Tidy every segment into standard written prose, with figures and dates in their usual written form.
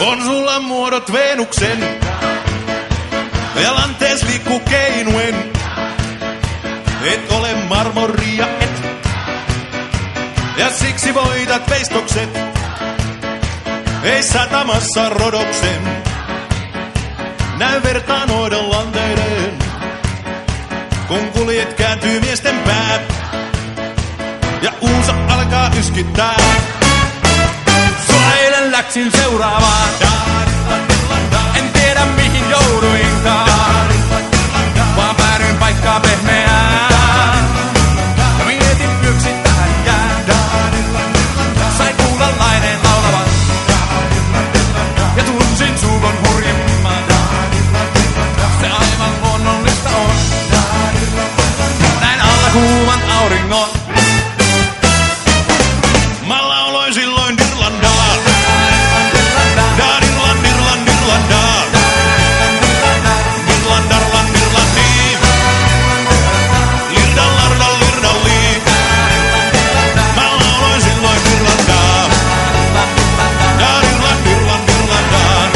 On sulla muodot Venuksen, ja lantees liikkuu keinuen. Et ole marmoria, et. Ja siksi voitat veistokset. Ei satamassa rodoksen. Näy verta noiden lanteiden. Kun kuljet kääntyy miesten pää. Ja uusa alkaa yskittää. Sua eilen läksin seuraavaan. En tiedä mihin jouduinkaan. Vaan päädyin paikkaa pehmeään. Ja mietin yksin tähän jää. Sain kuulla laineen laulavan. Ja tunsin suukon hurjimman. Se aivan luonnollista on. Näin alla kuuman auringon. Mä lauloin silloin Dirlandaa. Dirland, Dirland, Dirlandaa. Dirlandarlan, Dirlandi. Lirdallardal, Lirdalli. Mä lauloin silloin Dirlandaa. Dirland, Dirland, Dirlandaa.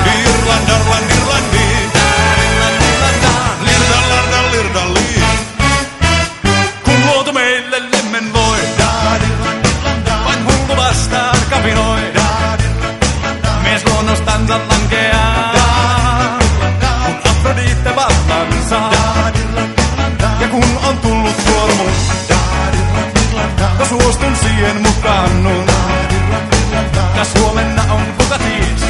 Dirlandarlan, Dirlandi. Lirdallardal, Lirdalli. Kun luotu meille lemmen voi. Vain hullu vastaan kapinoi. Mies luonnostansa lankeaa. Kun Afrodite vallan saa. Ja kun on tullut kuormus. Ja suostun siihen mukaannun. Ja huomenna on kuka ties.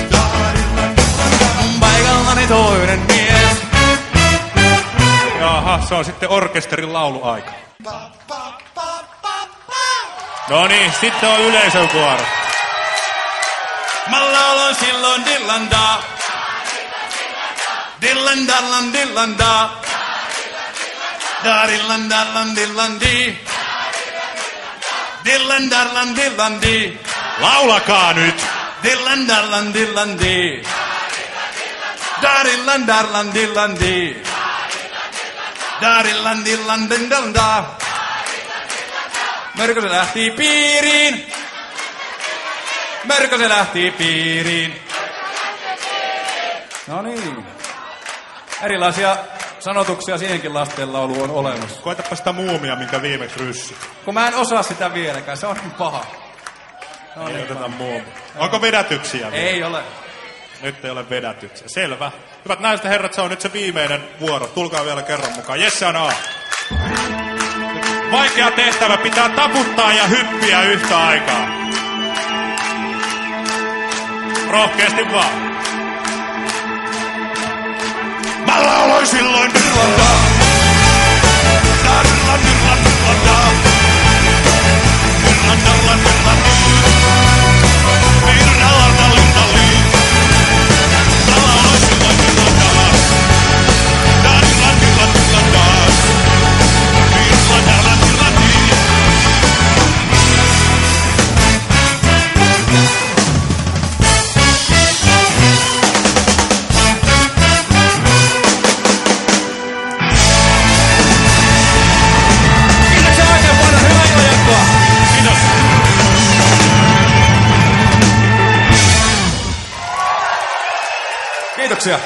Mun paikallani toinen mies. Jaha, se on sitten orkesterin lauluaika. No niin, sitten on yleisön vuoro. Mä lauloin silloin Dirlandaa. Dirlandarlan, Dirlandaa. Dirlandarlan, Dirlandi. Dirlandarlan, Dirlandi. Laulakaa nyt! Dirlandarlan, Dirlandi. Dirlandarlan, Dirlandi. Dirlandarlan, Dirlanda. Mörkö se lähti piiriin. Mörkö se lähti piiriin. No niin. Erilaisia sanotuksia siihenkin lastenlaulu on olemassa. Koetapa sitä muumia, minkä viimeksi ryssi. Kun mä en osaa sitä vieläkään, se on niin paha. No Ei niin, oteta muumia. Onko vedätyksiä vielä? ei ole. Nyt ei ole vedätyksiä. Selvä. Hyvät naiset ja herrat, se on nyt se viimeinen vuoro. Tulkaa vielä kerran mukaan. Jesse on A. Vaikea tehtävä, pitää taputtaa ja hyppiä yhtä aikaa. Rohkeasti vaan. Mä lauloin silloin Dirlandaa. Dirland, Dirland, Dirlandaa. Dirlandarlan, Dirlandi. Lirdallardal, Lirdalli. Mä lauloin silloin Dirlandaa. Dirland, Dirland, Dirlandaa. Dirlandarlan, Dirlandi. Kiitoksia oikein paljon, hyvää illanjatkoa. Kiitos. Kiitoksia.